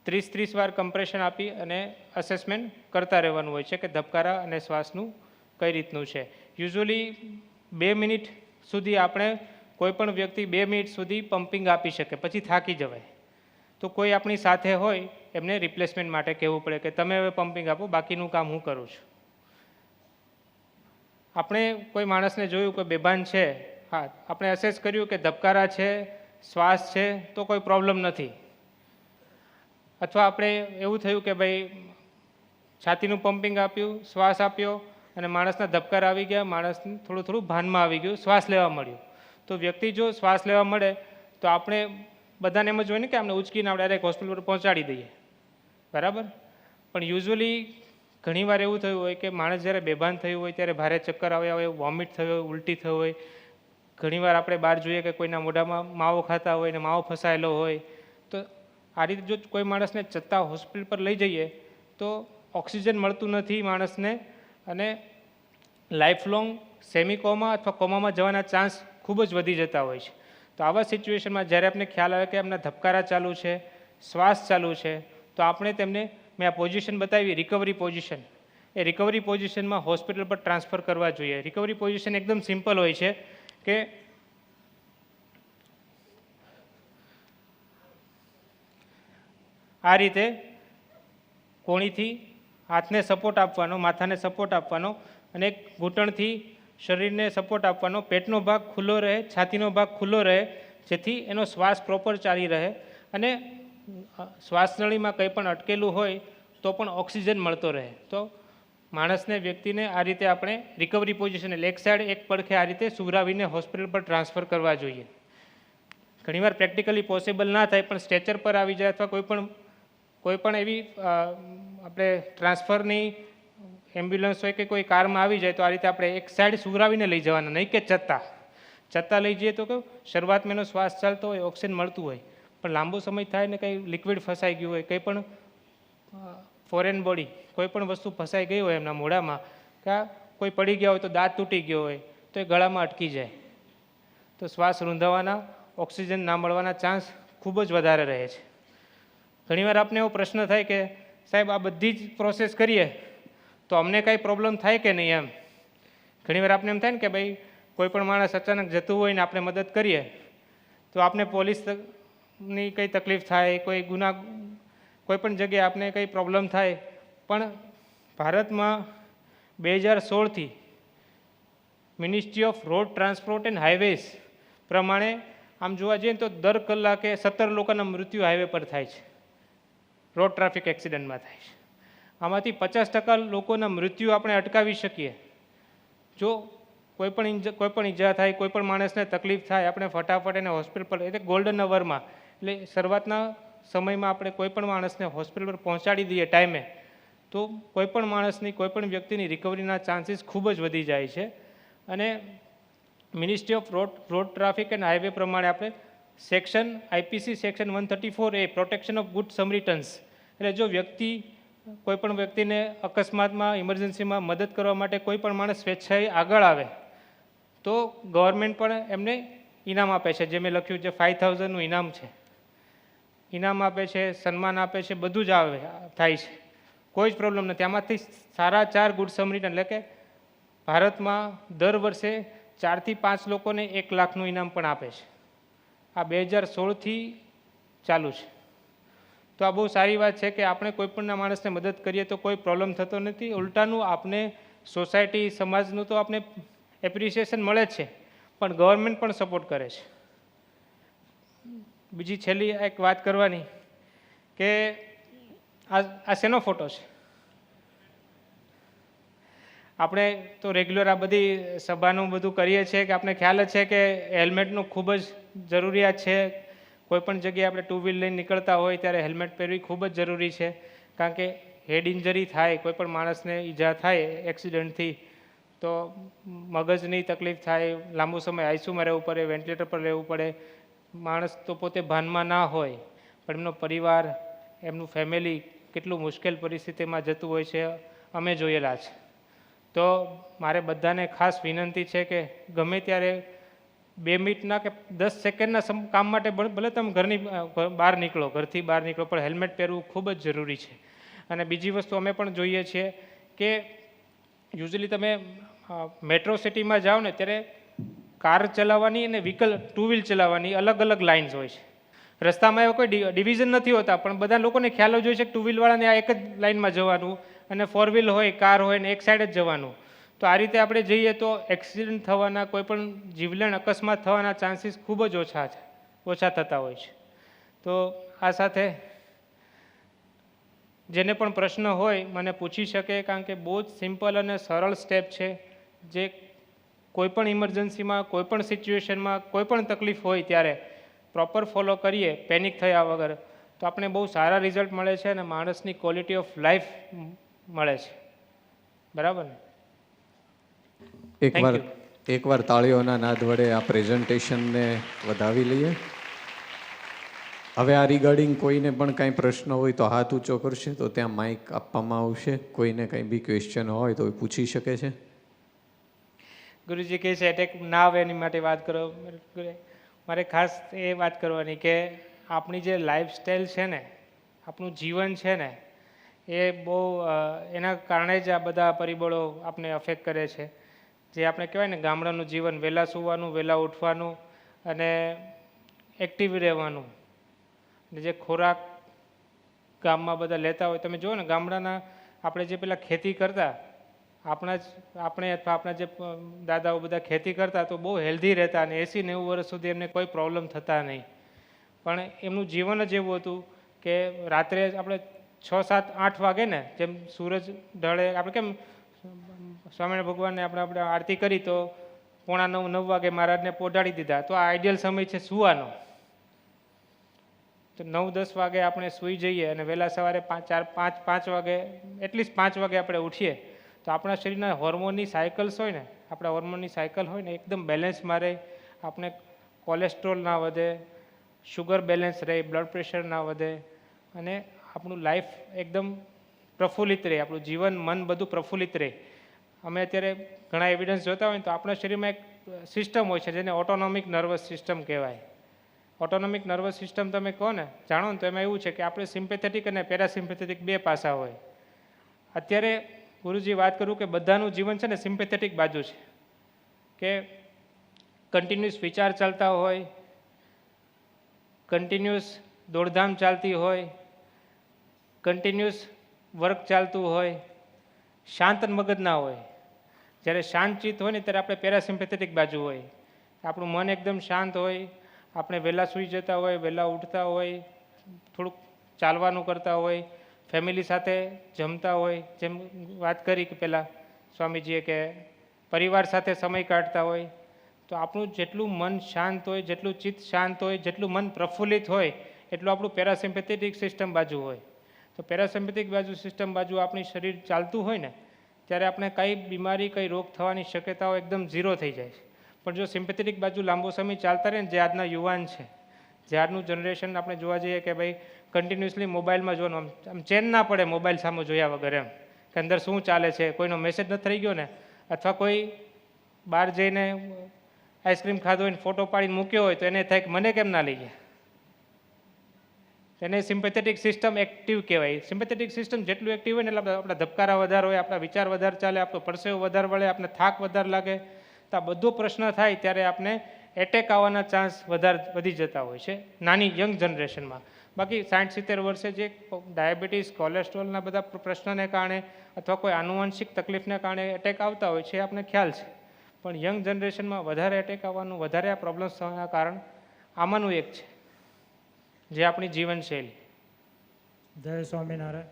30 વાર કમ્પ્રેશન આપી અને અસેસમેન્ટ કરતા રહેવાનું હોય છે કે ધબકારા અને શ્વાસનું કઈ રીતનું છે. યુઝ્યુઅલી 2 મિનિટ સુધી આપણે કોઈ પણ વ્યક્તિ 2 મિનિટ સુધી પમ્પિંગ આપી શકે, પછી થાકી જવાય. તો કોઈ આપણી સાથે હોય એમને રિપ્લેસમેન્ટ માટે કહેવું પડે કે તમે હવે પમ્પિંગ આપો, બાકીનું કામ હું કરું છું. આપણે કોઈ માણસને જોયું કે બેભાન છે હા આપણે અસેસ કર્યું કે ધબકારા છે, શ્વાસ છે તો કોઈ પ્રોબ્લેમ નથી, અથવા આપણે એવું થયું કે ભાઈ છાતીનું પમ્પિંગ આપ્યું, શ્વાસ આપ્યો અને માણસના ધબકારા આવી ગયા, માણસ થોડું થોડું ભાનમાં આવી ગયું, શ્વાસ લેવા મળ્યું. તો વ્યક્તિ જો શ્વાસ લેવા મળે તો આપણે બધાને એમ જ હોય ને કે આપણે ઉચકીને આપણે ડાયરેક્ટ હોસ્પિટલ પર પહોંચાડી દઈએ, બરાબર. પણ યુઝ્યુઅલી ઘણીવાર એવું થયું હોય કે માણસ જ્યારે બેભાન થયું હોય ત્યારે ભારે ચક્કર આવ્યા હોય, વોમિટ થયો હોય, ઉલટી થયો હોય. ઘણીવાર આપણે બહાર જોઈએ કે કોઈના મોઢામાં માવો ખાતા હોય ને માવો ફસાયેલો હોય. તો આ રીતે જો કોઈ માણસને છતાં હોસ્પિટલ પર લઈ જઈએ તો ઓક્સિજન મળતું નથી માણસને અને લાઈફ લોંગ સેમી કોમા અથવા કોમામાં જવાના ચાન્સ ખૂબ જ વધી જતા હોય છે. તો આવા સિચ્યુએશનમાં જ્યારે આપણે ખ્યાલ આવે કે એમના ધબકારા ચાલુ છે, શ્વાસ ચાલુ છે, તો આપણે તેમને મેં આ પોઝિશન બતાવી રિકવરી પોઝિશન, એ રિકવરી પોઝિશનમાં હોસ્પિટલ પર ટ્રાન્સફર કરવા જોઈએ. રિકવરી પોઝિશન એકદમ સિમ્પલ હોય છે કે આ રીતે કોણીથી હાથને સપોર્ટ આપવાનો, માથાને સપોર્ટ આપવાનો અને એક ઘૂંટણથી શરીરને સપોર્ટ આપવાનો. પેટનો ભાગ ખુલ્લો રહે, છાતીનો ભાગ ખુલ્લો રહે, જેથી એનો શ્વાસ પ્રોપર ચાલી રહે અને શ્વાસનળીમાં કંઈ પણ અટકેલું હોય તો પણ ઓક્સિજન મળતો રહે. તો માણસને, વ્યક્તિને આ રીતે આપણે રિકવરી પોઝિશન એટલે એક સાઈડ એક પડખે આ રીતે સુવરાવીને હોસ્પિટલ પર ટ્રાન્સફર કરવા જોઈએ. ઘણીવાર પ્રેક્ટિકલી પોસિબલ ના થાય પણ સ્ટ્રેચર પર આવી જાય અથવા કોઈ પણ એવી આપણે ટ્રાન્સફરની એમ્બ્યુલન્સ હોય કે કોઈ કારમાં આવી જાય તો આ રીતે આપણે એક સાઈડ સુવરાવીને લઈ જવાના, નહીં કે છત્તા લઈ જઈએ તો કેવું શરૂઆતમાં એનો શ્વાસ ચાલતો હોય, ઓક્સિજન મળતું હોય, પણ લાંબો સમય થાય ને કંઈ લિક્વિડ ફસાઈ ગયું હોય, કંઈ પણ ફોરેન બોડી કોઈ પણ વસ્તુ ફસાઈ ગઈ હોય એમના મોઢામાં, કે કોઈ પડી ગયા હોય તો દાંત તૂટી ગયો હોય તો એ ગળામાં અટકી જાય, તો શ્વાસ રૂંધાવાના, ઓક્સિજન ના મળવાના ચાન્સ ખૂબ જ વધારે રહે છે. ઘણીવાર આપને એવો પ્રશ્ન થાય કે સાહેબ આ બધી જ પ્રોસેસ કરીએ તો અમને કાંઈ પ્રોબ્લેમ થાય કે નહીં એમ. ઘણીવાર આપણે એમ થાય ને કે ભાઈ કોઈ પણ માણસ અચાનક જતું હોય ને આપણે મદદ કરીએ તો આપણે પોલીસની કંઈ તકલીફ થાય, કોઈ પણ જગ્યાએ આપણે કંઈ પ્રોબ્લેમ થાય. પણ ભારતમાં 2016થી ministry of road transport and highways પ્રમાણે આમ જોવા જઈએ તો દર કલાકે 17 લોકોના મૃત્યુ હાઈવે પર થાય છે, રોડ ટ્રાફિક એક્સિડન્ટમાં થાય છે. આમાંથી 50% લોકોના મૃત્યુ આપણે અટકાવી શકીએ જો કોઈ પણ ઈજા થાય, કોઈ પણ માણસને તકલીફ થાય, આપણે ફટાફટ એને હોસ્પિટલ પર, એટલે ગોલ્ડન અવરમાં, એટલે શરૂઆતના સમયમાં આપણે કોઈ પણ માણસને હોસ્પિટલ પર પહોંચાડી દઈએ ટાઈમે તો કોઈ પણ માણસની, કોઈ પણ વ્યક્તિની રિકવરીના ચાન્સીસ ખૂબ જ વધી જાય છે. અને ministry of road traffic and highway પ્રમાણે આપણે IPC section 134A protection of good Samaritans, એટલે જો કોઈ પણ વ્યક્તિને અકસ્માતમાં, ઇમરજન્સીમાં મદદ કરવા માટે કોઈ પણ માણસ સ્વેચ્છાએ આગળ આવે તો ગવર્મેન્ટ પણ એમને ઇનામ આપે છે. જે મેં લખ્યું છે 5000નું ઇનામ છે, ઇનામ આપે છે, સન્માન આપે છે, બધું જ થાય છે, કોઈ જ પ્રોબ્લેમ નથી. આમાંથી 4.5 ગુડ સમરિટન, એટલે કે ભારતમાં દર વર્ષે 4 થી 5 લોકોને 1 લાખનું ઇનામ પણ આપે છે. આ 2016થી ચાલુ છે. તો આ બહુ સારી વાત છે કે આપણે કોઈ પણના માણસને મદદ કરીએ તો કોઈ પ્રોબ્લેમ થતો નથી. ઉલટાનું આપણે સોસાયટી, સમાજનું તો આપણે એપ્રિસિએશન મળે જ છે, પણ ગવર્મેન્ટ પણ સપોર્ટ કરે છે. બીજી છેલ્લી એક વાત કરવાની કે આ શેનો ફોટો છે? આપણે તો રેગ્યુલર આ બધી સભાનું બધું કરીએ છીએ કે આપણે ખ્યાલ જ છે કે હેલ્મેટનું ખૂબ જ જરૂરિયાત છે. કોઈ પણ જગ્યાએ આપણે 2 વ્હીલ લઈને નીકળતા હોય ત્યારે હેલ્મેટ પહેરવી ખૂબ જ જરૂરી છે, કારણ કે હેડ ઇન્જરી થાય, કોઈ પણ માણસને ઈજા થાય એક્સિડન્ટથી તો મગજની તકલીફ થાય, લાંબો સમય આઈસીયુમાં રહેવું પડે, વેન્ટિલેટર પર રહેવું પડે. માણસ તો પોતે ભાનમાં ના હોય પણ એમનો પરિવાર, એમનું ફેમિલી કેટલું મુશ્કેલ પરિસ્થિતિમાં જતું હોય છે, અમે જોયેલા છે. તો મારે બધાને ખાસ વિનંતી છે કે ગમે ત્યારે 2 મિનિટના કે 10 સેકન્ડના કામ માટે ભલે તમે ઘરથી બહાર નીકળો પણ હેલ્મેટ પહેરવું ખૂબ જ જરૂરી છે. અને બીજી વસ્તુ અમે પણ જોઈએ છીએ કે યુઝ્યુઅલી તમે મેટ્રો સિટીમાં જાઓ ને ત્યારે કાર ચલાવવાની અને 2 વ્હીલ ચલાવવાની અલગ અલગ લાઇન્સ હોય છે. રસ્તામાં એવા કોઈ ડિવિઝન નથી હોતા, પણ બધા લોકોને ખ્યાલ જ હોય છે કે 2 વ્હીલવાળાને આ એક જ લાઇનમાં જવાનું અને 4 વ્હીલ હોય, કાર હોય ને એક સાઈડ જ જવાનું. તો આ રીતે આપણે જઈએ તો એક્સિડન્ટ થવાના, કોઈ પણ જીવલેણ અકસ્માત થવાના ચાન્સીસ ખૂબ જ ઓછા થતા હોય છે. તો આ સાથે જેને પણ પ્રશ્ન હોય મને પૂછી શકે, કારણ કે બહુ જ સિમ્પલ અને સરળ સ્ટેપ છે, જે કોઈ પણ ઇમરજન્સીમાં, કોઈ પણ સિચ્યુએશનમાં, કોઈ પણ તકલીફ હોય ત્યારે પ્રોપર ફોલો કરીએ પેનિક થયા વગર, તો આપણે બહુ સારા રિઝલ્ટ મળે છે અને માણસની ક્વોલિટી ઓફ લાઈફ મળે છે. બરાબર ને? એકવાર તાળીઓના નાદ વડે આ પ્રેઝન્ટેશનને વધાવી લઈએ. હવે આ રિગાર્ડિંગ કોઈને પણ કાંઈ પ્રશ્ન હોય તો હાથ ઊંચો કરશે તો ત્યાં માઇક આપવામાં આવશે. કોઈને કંઈ બી ક્વેશ્ચન હોય તો એ પૂછી શકે છે. ગુરુજી કહે છે એટેક ના આવે એની માટે વાત કરો. મારે ખાસ એ વાત કરવાની કે આપણી જે લાઈફસ્ટાઈલ છે ને, આપણું જીવન છે ને, એ બહુ એના કારણે જ આ બધા પરિબળો આપણે અફેક્ટ કરે છે. જે આપણે કહેવાય ને ગામડાનું જીવન, વહેલા સૂવાનું, વહેલા ઉઠવાનું અને એક્ટિવ રહેવાનું, અને જે ખોરાક ગામમાં બધા લેતા હોય, તમે જુઓ ને ગામડાના આપણે જે પેલા ખેતી કરતા, આપણે અથવા આપણા જે દાદાઓ બધા ખેતી કરતા તો બહુ હેલ્ધી રહેતા અને 80-90 વર્ષ સુધી એમને કોઈ પ્રોબ્લેમ થતા નહીં. પણ એમનું જીવન જ એવું હતું કે રાત્રે આપણે 6-7-8 વાગે ને, જેમ સૂરજ ઢળે, આપણે કેમ સ્વામિનારાયણ ભગવાનને આપણે આરતી કરી તો 8:45-9 વાગે મહારાજને પોઢાડી દીધા, તો આ આઈડિયલ સમય છે સૂવાનો. તો 9-10 વાગે આપણે સૂઈ જઈએ અને વહેલા સવારે 4-5 વાગે, એટલીસ્ટ 5 વાગે આપણે ઉઠીએ તો આપણા શરીરના હોર્મોનની સાયકલ્સ હોય ને, આપણા હોર્મોનની સાયકલ હોય ને એકદમ બેલેન્સમાં રહે. આપણે કોલેસ્ટ્રોલ ના વધે, શુગર બેલેન્સ રહે, બ્લડ પ્રેશર ના વધે અને આપણું લાઈફ એકદમ પ્રફુલ્લિત રહે, આપણું જીવન, મન બધું પ્રફુલ્લિત રહે. અમે અત્યારે ઘણા એવિડન્સ જોતા હોય તો આપણા શરીરમાં એક સિસ્ટમ હોય છે જેને ઓટોનોમિક નર્વસ સિસ્ટમ કહેવાય. ઓટોનોમિક નર્વસ સિસ્ટમ તમે કહો ને, જાણો ને, તો એમાં એવું છે કે આપણે સિમ્પેથેટિક અને પેરાસિમ્પેથેટિક બે પાસા હોય. અત્યારે ગુરુજી વાત કરું કે બધાનું જીવન છે ને સિમ્પેથેટિક બાજુ છે, કે કન્ટિન્યુઅસ વિચાર ચાલતા હોય, કન્ટિન્યુઅસ દોડધામ ચાલતી હોય, કન્ટિન્યુઅસ વર્ક ચાલતું હોય, શાંત મગજ ના હોય. જ્યારે શાંતચિત્ત હોય ને ત્યારે આપણે પેરાસિમ્પેથેટિક બાજુ હોય, આપણું મન એકદમ શાંત હોય, આપણે વહેલા સૂઈ જતા હોય, વહેલા ઉઠતા હોય, થોડુંક ચાલવાનું કરતા હોય, ફેમિલી સાથે જમતા હોય, જેમ વાત કરી કે પહેલાં સ્વામીજીએ કે પરિવાર સાથે સમય કાઢતા હોય. તો આપણું જેટલું મન શાંત હોય, જેટલું ચિત્ત શાંત હોય, જેટલું મન પ્રફુલ્લિત હોય, એટલું આપણું પેરાસિમ્પેથેટિક સિસ્ટમ બાજુ હોય. તો પેરાસિમ્પેથિક બાજુ સિસ્ટમ બાજુ આપણી શરીર ચાલતું હોય ને ત્યારે આપણે કઈ બીમારી, કઈ રોગ થવાની શક્યતાઓ એકદમ ઝીરો થઈ જાય છે. પણ જો સિમ્પેથેટિક બાજુ લાંબો સમય ચાલતા રહે ને, જે આજના યુવાન છે, જે આજનું જનરેશન આપણે જોવા જઈએ કે ભાઈ કન્ટિન્યુઅસલી મોબાઈલમાં જોવાનું, આમ ચેન ના પડે મોબાઈલ સામે જોયા વગર, એમ કે અંદર શું ચાલે છે, કોઈનો મેસેજ નથી થઈ ગયો ને, અથવા કોઈ બહાર જઈને આઈસ્ક્રીમ ખાધો હોય ને ફોટો પાડીને મૂક્યો હોય તો એને થાય કે મને કેમ ના લઈ ગયા. એને સિમ્પેથેટિક સિસ્ટમ એક્ટિવ કહેવાય. સિમ્પેથેટિક સિસ્ટમ જેટલું એક્ટિવ હોય ને એટલે આપણા ધબકારા વધારે હોય, આપણા વિચાર વધારે ચાલે, આપણો પરસેવો વધારે વળે, આપણે થાક વધારે લાગે. તો આ બધો પ્રશ્ન થાય ત્યારે આપણે એટેક આવવાના ચાન્સ વધી જતા હોય છે નાની યંગ જનરેશનમાં. બાકી 60-70 વર્ષે જે ડાયાબિટીસ, કોલેસ્ટ્રોલના બધા પ્રશ્નને કારણે અથવા કોઈ આનુવંશિક તકલીફને કારણે એટેક આવતા હોય છે એ આપણે ખ્યાલ છે. પણ યંગ જનરેશનમાં વધારે એટેક આવવાનું, વધારે આ પ્રોબ્લેમ્સ થવાના કારણ આમાંનું એક છે, જે આપણી જીવનશૈલી. જય સ્વામિનારાયણ.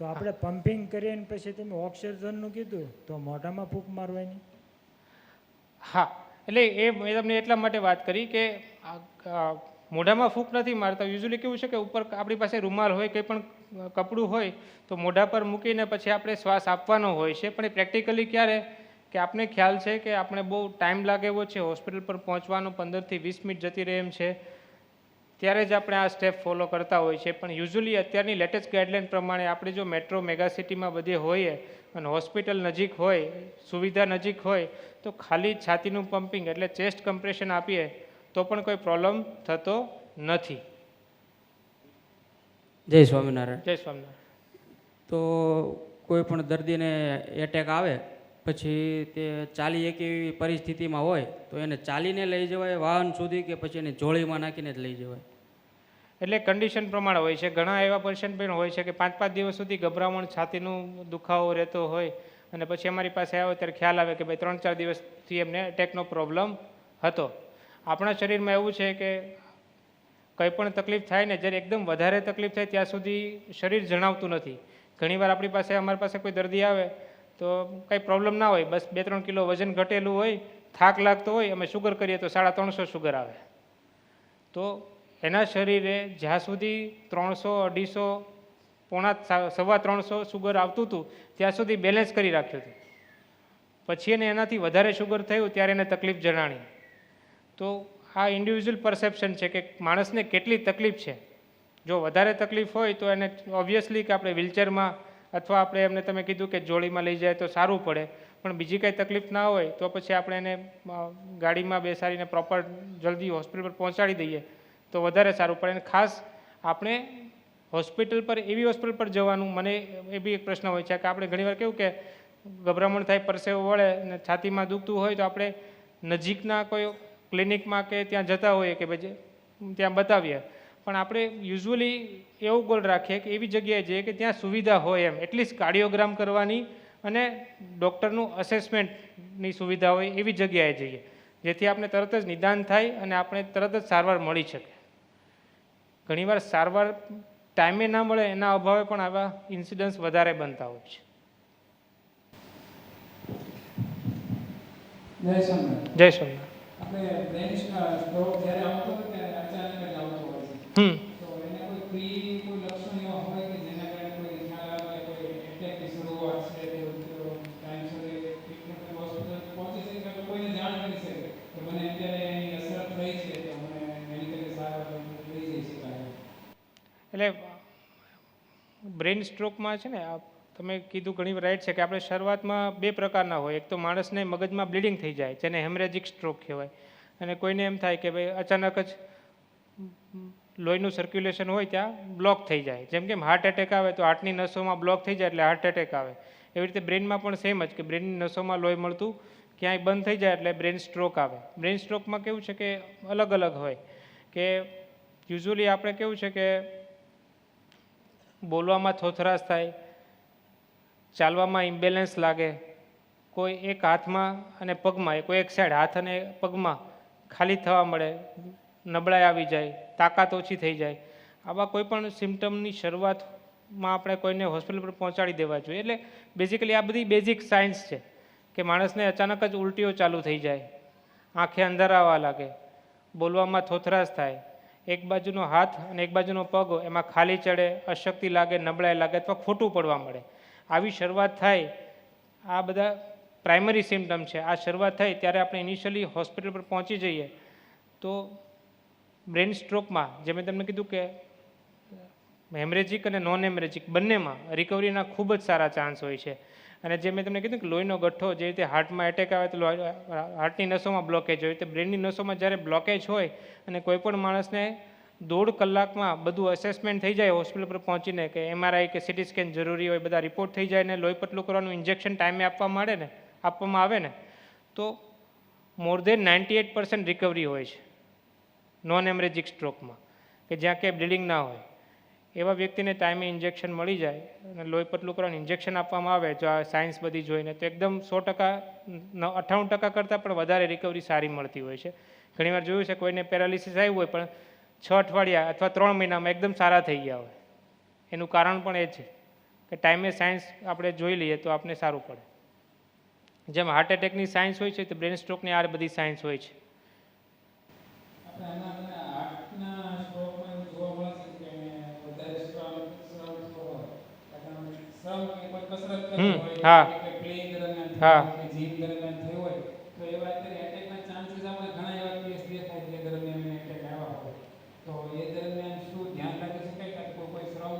તો આપણે પમ્પિંગ કરીએ ને પછી તમે ઓક્સિજનનું કીધું તો મોઢામાં ફૂંક મારવાની? હા, એટલે એ મેં તમને એટલા માટે વાત કરી કે મોઢામાં ફૂંક નથી મારતા. યુઝ્યુઅલી કેવું છે કે ઉપર આપણી પાસે રૂમાલ હોય, કંઈ પણ કપડું હોય તો મોઢા પર મૂકીને પછી આપણે શ્વાસ આપવાનો હોય છે. પણ એ પ્રેક્ટિકલી ક્યારે કે આપણે ખ્યાલ છે કે આપણે બહુ ટાઈમ લાગે એવો છે, હોસ્પિટલ પર પહોંચવાનું 15 થી 20 મિનિટ જતી રહે એમ છે, ત્યારે જ આપણે આ સ્ટેપ ફોલો કરતા હોય છે. પણ યુઝ્યુઅલી અત્યારની લેટેસ્ટ ગાઈડલાઇન પ્રમાણે આપણે જો મેટ્રો મેગાસિટીમાં બધે હોઈએ અને હોસ્પિટલ નજીક હોય, સુવિધા નજીક હોય, તો ખાલી છાતીનું પમ્પિંગ એટલે ચેસ્ટ કમ્પ્રેશન આપીએ તો પણ કોઈ પ્રોબ્લેમ થતો નથી. જય સ્વામિનારાયણ. જય સ્વામિનારાયણ. તો કોઈ પણ દર્દીને એટેક આવે પછી તે ચાલી એક એવી પરિસ્થિતિમાં હોય તો એને ચાલીને લઈ જવાય વાહન સુધી, કે પછી એને જોળીમાં નાખીને જ લઈ જવાય? એટલે કન્ડિશન પ્રમાણે હોય છે. ઘણા એવા પેશન્ટ પણ હોય છે કે 5-5 દિવસ સુધી ગભરામણ, છાતીનું દુખાવો રહેતો હોય અને પછી અમારી પાસે આવ્યો ત્યારે ખ્યાલ આવે કે ભાઈ 3-4 દિવસથી એમને એટેકનો પ્રોબ્લેમ હતો. આપણા શરીરમાં એવું છે કે કંઈ પણ તકલીફ થાય ને, જ્યારે એકદમ વધારે તકલીફ થાય ત્યાં સુધી શરીર જણાવતું નથી. ઘણીવાર આપણી પાસે અમારી પાસે કોઈ દર્દી આવે તો કંઈ પ્રોબ્લેમ ના હોય, બસ 2-3 કિલો વજન ઘટેલું હોય, થાક લાગતો હોય, અમે શુગર કરીએ તો 350 શુગર આવે. તો એના શરીરે જ્યાં સુધી 300, 250, 350 શુગર આવતું હતું ત્યાં સુધી બેલેન્સ કરી રાખ્યું હતું. પછી એને એનાથી વધારે શુગર થયું ત્યારે એને તકલીફ જણાણી. તો આ ઇન્ડિવિજ્યુઅલ પરસેપ્શન છે કે માણસને કેટલી તકલીફ છે. જો વધારે તકલીફ હોય તો એને ઓબ્વિયસલી કે આપણે વ્હીલચેરમાં અથવા આપણે એમને તમે કીધું કે જોડીમાં લઈ જાય તો સારું પડે, પણ બીજી કંઈ તકલીફ ના હોય તો પછી આપણે એને ગાડીમાં બેસાડીને પ્રોપર જલ્દી હોસ્પિટલ પર પહોંચાડી દઈએ તો વધારે સારું પડે. અને ખાસ આપણે હોસ્પિટલ પર, એવી હોસ્પિટલ પર જવાનું, મને એ બી એક પ્રશ્ન હોય છે કે આપણે ઘણીવાર કેવું કે ગભરામણ થાય, પરસેવો વળે અને છાતીમાં દુખતું હોય તો આપણે નજીકના કોઈ ક્લિનિકમાં કે ત્યાં જતા હોઈએ કે ભાઈ ત્યાં બતાવીએ, પણ આપણે યુઝ્યુઅલી એવું ગોલ રાખીએ કે એવી જગ્યાએ જઈએ કે ત્યાં સુવિધા હોય, એમ એટલીસ્ટ કાર્ડિયોગ્રામ કરવાની અને ડૉક્ટરનું અસેસમેન્ટની સુવિધા હોય એવી જગ્યાએ જઈએ, જેથી આપણે તરત જ નિદાન થાય અને આપણે તરત જ સારવાર મળી શકે. ઘણીવાર સારવાર ટાઈમે ના મળે એના અભાવે પણ આવા ઇન્સિડન્ટ્સ વધારે બનતા હોય છે. જય સ્વામિનારાયણ. જય સ્વામિનારાયણ. આપણે બ્રેન સ્ટ્રોક જ્યારે આવતો હોય ત્યારે અચાનક જ આવતો હોય છે. તો એને કોઈ લક્ષણ એવા હોય કે જેના કારણે કોઈ ખ્યાલ આવે કોઈ એટેકની શરૂઆત છે કે ટાઈમસર ટ્રીટમેન્ટ હોસ્પિટલ પહોંચી શકે કે કોઈને જાણ કરી શકે કે મને અત્યારે એની અસર થઈ છે તો મને મેડિકલ સારવાર લઈ જઈ શકાય. એટલે બ્રેન સ્ટ્રોકમાં છે ને, તમે કીધું ઘણી રાઈટ છે કે આપણે શરૂઆતમાં 2 પ્રકારના હોય. એક તો માણસને મગજમાં બ્લીડિંગ થઈ જાય જેને હેમરેજિક સ્ટ્રોક કહેવાય, અને કોઈને એમ થાય કે ભાઈ અચાનક જ લોહીનું સર્ક્યુલેશન હોય ત્યાં બ્લોક થઈ જાય. જેમ કે હાર્ટ એટેક આવે તો હાર્ટની નસોમાં બ્લોક થઈ જાય એટલે હાર્ટ એટેક આવે. એવી રીતે બ્રેનમાં પણ સેમ જ કે બ્રેનની નસોમાં લોહી મળતું ક્યાંય બંધ થઈ જાય એટલે બ્રેન સ્ટ્રોક આવે. બ્રેન સ્ટ્રોકમાં કેવું છે કે અલગ અલગ હોય કે યુઝ્યુઅલી આપણે કેવું છે કે બોલવામાં થોથરાશ થાય, ચાલવામાં ઇમ્બેલેન્સ લાગે, કોઈ એક હાથમાં અને પગમાં, કોઈ એક સાઈડ હાથ અને પગમાં ખાલી થવા મળે, નબળાઈ આવી જાય, તાકાત ઓછી થઈ જાય. આવા કોઈ પણ સિમ્ટમની શરૂઆતમાં આપણે કોઈને હોસ્પિટલ પર પહોંચાડી દેવા જોઈએ. એટલે બેઝિકલી આ બધી બેઝિક સાયન્સ છે કે માણસને અચાનક જ ઉલટીઓ ચાલુ થઈ જાય, આંખે અંધારા આવવા લાગે, બોલવામાં થોથરાશ થાય, એક બાજુનો હાથ અને એક બાજુનો પગ એમાં ખાલી ચડે, અશક્તિ લાગે, નબળાઈ લાગે અથવા ખોટું પડવા મળે. આવી શરૂઆત થાય, આ બધા પ્રાઇમરી સિમ્ટમ છે. આ શરૂઆત થાય ત્યારે આપણે ઇનિશિયલી હોસ્પિટલ પર પહોંચી જઈએ તો બ્રેન સ્ટ્રોકમાં જે મેં તમને કીધું કે હેમરેજિક અને નોન હેમરેજિક બંનેમાં રિકવરીના ખૂબ જ સારા ચાન્સ હોય છે. અને જે મેં તમને કીધું કે લોહીનો ગઠ્ઠો, જે રીતે હાર્ટમાં એટેક આવે તો હાર્ટની નસોમાં બ્લોકેજ હોય, તો બ્રેનની નસોમાં જ્યારે બ્લોકેજ હોય અને કોઈ પણ માણસને 1.5 કલાકમાં બધું અસેસમેન્ટ થઈ જાય હોસ્પિટલ પર પહોંચીને કે MRI કે CT સ્કેન જરૂરી હોય, બધા રિપોર્ટ થઈ જાય ને લોહી પતલું કરવાનું ઇન્જેક્શન ટાઈમે આપવામાં આવે ને તો મોર દેન 98% રિકવરી હોય છે નોન હેમરેજિક સ્ટ્રોકમાં, કે જ્યાં ક્યાંય બ્લીડિંગ ના હોય. એવા વ્યક્તિને ટાઈમે ઇન્જેક્શન મળી જાય અને લોહી પતલું કરવાનું ઇન્જેક્શન આપવામાં આવે જો આ સાયન્સ બધી જોઈને, તો એકદમ 100%, 98% કરતાં પણ વધારે રિકવરી સારી મળતી હોય છે. ઘણીવાર જોયું છે કોઈને પેરાલિસિસ આવ્યું હોય પણ 6 અઠવાડિયા અથવા 3 મહિનામાં એકદમ સારા થઈ ગયા હોય. એનું કારણ પણ એ છે કે ટાઈમે સાયન્સ આપણે જોઈ લઈએ તો આપણે સારું પડે. જેમ હાર્ટ એટેકની સાયન્સ હોય છે તો બ્રેન સ્ટ્રોકની આ બધી સાયન્સ હોય છે. આપણે હાર્ટના સ્ટ્રોકમાં એવું જોવા મળે છે કે વધારે શ્રમ હોય, શ્રમ કે કોઈ કસરત કરવી હા. હોય કે પ્લે દરમિયાન હા. કે જીમ દરમિયાન થયું હોય તો એવા અત્યારે એટેકના ચાન્સીસ આપણે ઘણા એવા કેસ દેખાય જે દરમિયાન એટેક આવ્યા હોય તો એ દરમિયાન શું ધ્યાન રાખી શકાય કે કોઈ શ્રમ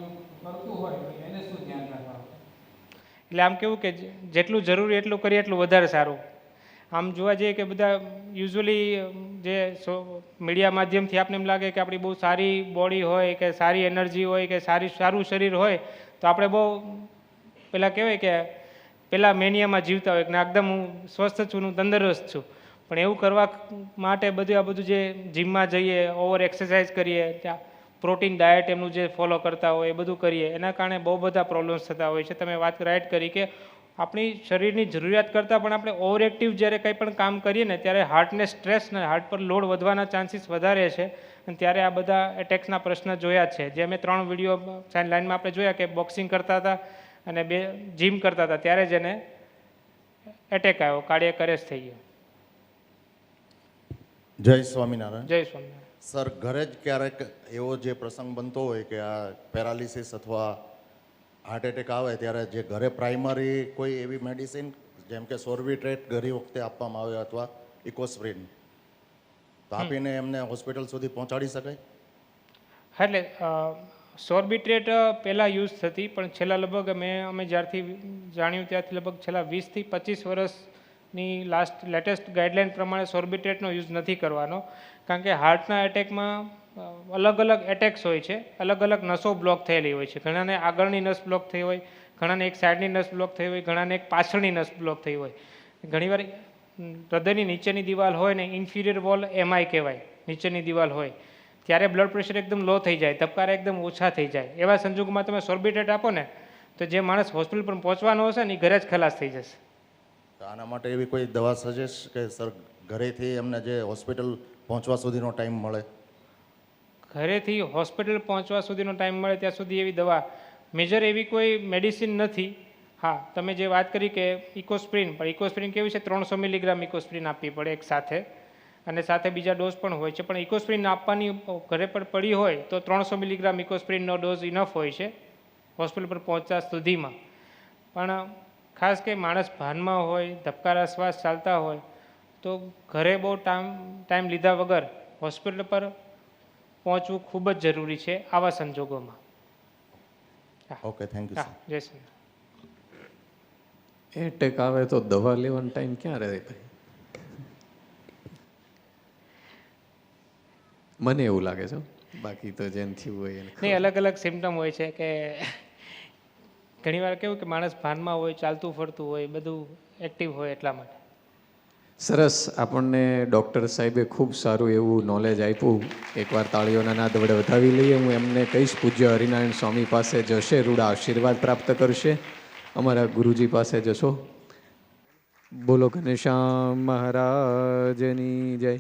કરતું હોય તો એને શું ધ્યાન રાખવા? એટલે આમ કેવું કે જેટલું જરૂરી એટલું કરીએ એટલું વધારે સારું. આમ જોવા જઈએ કે બધા યુઝ્યુઅલી જે મીડિયા માધ્યમથી આપણને એમ લાગે કે આપણી બહુ સારી બોડી હોય કે સારી એનર્જી હોય કે સારું શરીર હોય તો આપણે બહુ પેલા કહેવાય કે પેલા મેનિયામાં જીવતા હોય કે એકદમ હું સ્વસ્થ છું, હું તંદુરસ્ત છું. પણ એવું કરવા માટે આ બધું જે જીમમાં જઈએ, ઓવર એક્સરસાઇઝ કરીએ, ત્યાં પ્રોટીન ડાયટ એમનું જે ફોલો કરતા હોય એ બધું કરીએ, એના કારણે બહુ બધા પ્રોબ્લેમ્સ થતા હોય છે. તમે વાત રાઈટ કરી કે આપણી શરીરની જરૂરિયાત કરતાં પણ આપણે ઓવર એક્ટિવ જ્યારે કંઈ પણ કામ કરીએ ને ત્યારે હાર્ટને સ્ટ્રેસ ને હાર્ટ પર લોડ વધવાના ચાન્સીસ વધારે છે અને ત્યારે આ બધા એટેક્સના પ્રશ્ન જોયા જ છે. જે અમે 3 વિડીયો લાઈનમાં આપણે જોયા કે બોક્સિંગ કરતા હતા અને 2 જીમ કરતા હતા ત્યારે જ એને એટેક આવ્યો, કાર્ડિયાક અરેસ્ટ થઈ ગયો. જય સ્વામિનારાયણ. જય સ્વામિનારાયણ. સર, ઘરે જ ક્યારેક એવો જે પ્રસંગ બનતો હોય કે આ પેરાલિસિસ અથવા હાર્ટ એટેક આવે ત્યારે જે ઘરે પ્રાઇમરી કોઈ એવી મેડિસિન જેમ કે સોર્બિટ્રેટ ઘણી વખતે આપવામાં આવે અથવા ઇકોસ્પ્રિન તો આપીને એમને હોસ્પિટલ સુધી પહોંચાડી શકાય? હા, એટલે સોર્બિટ્રેટ પહેલાં યુઝ થતી, પણ છેલ્લા લગભગ અમે જ્યારથી જાણ્યું ત્યારથી લગભગ છેલ્લા 20 થી 25 વર્ષની લેટેસ્ટ ગાઈડલાઇન પ્રમાણે સોર્બિટ્રેટનો યુઝ નથી કરવાનો. કારણ કે હાર્ટના એટેકમાં અલગ અલગ એટેક્સ હોય છે, અલગ અલગ નસો બ્લોક થયેલી હોય છે. ઘણાને આગળની નસ બ્લોક થઈ હોય, ઘણાને એક સાઈડની નસ બ્લોક થઈ હોય, ઘણાને એક પાછળની નસ બ્લોક થઈ હોય. ઘણીવાર હૃદયની નીચેની દિવાલ હોય ને, ઇન્ફિરિયર વોલ એમઆઈ કહેવાય, નીચેની દિવાલ હોય, ત્યારે બ્લડ પ્રેશર એકદમ લો થઈ જાય, ધબકારા એકદમ ઓછા થઈ જાય. એવા સંજોગોમાં તમે સોર્બિટ્રેટ આપો ને તો જે માણસ હોસ્પિટલ પર પહોંચવાનો હશે ને એ ઘરે જ ખલાસ થઈ જશે. તો આના માટે એવી કોઈ દવા સજેસ્ટ કે સર ઘરેથી એમને જે હોસ્પિટલ પહોંચવા સુધીનો ટાઈમ મળે? ઘરેથી હોસ્પિટલ પહોંચવા સુધીનો ટાઈમ મળે ત્યાં સુધી એવી દવા મેજર એવી કોઈ મેડિસિન નથી. હા, તમે જે વાત કરી કે ઇકોસ્પ્રિન, પણ ઇકોસ્પ્રિન કેવી છે, 300 મિલીગ્રામ ઇકોસ્પ્રિન આપવી પડે એક સાથે, અને સાથે બીજા ડોઝ પણ હોય છે. પણ ઇકોસ્પ્રિન આપવાની ઘરે પર પડી હોય તો 300 મિલીગ્રામ ઇકોસ્પ્રિનનો ડોઝ ઇનફ હોય છે હોસ્પિટલ પર પહોંચતા સુધીમાં. પણ ખાસ કે માણસ ભાનમાં હોય, ધબકારા શ્વાસ ચાલતા હોય તો ઘરે બહુ ટાઈમ લીધા વગર હોસ્પિટલ પર પહોંચવું ખૂબ જ જરૂરી છે આવા સંજોગોમાં. Okay, thank you sir. જય શ્રી. એટેક આવે તો દવા લેવાનો ટાઈમ ક્યાં રહે ભાઈ? મને એવું લાગે છે, બાકી તો જેમ થયું હોય એને નહીં, અલગ અલગ સિમ્ટમ હોય છે કે ઘણીવાર કેવું કે માણસ ભાનમાં હોય, ચાલતું ફરતું હોય, બધું એક્ટિવ હોય એટલા માટે. સરસ. આપણને ડૉક્ટર સાહેબે ખૂબ સારું એવું નોલેજ આપ્યું. એકવાર તાળીઓના નાદ વડે વધાવી લઈએ. હું એમને કહીશ પૂજ્ય હરિનારાયણ સ્વામી પાસે જશે, રૂડા આશીર્વાદ પ્રાપ્ત કરશે. અમારા ગુરુજી પાસે જશો. બોલો ઘનશ્યામ મહારાજની જય.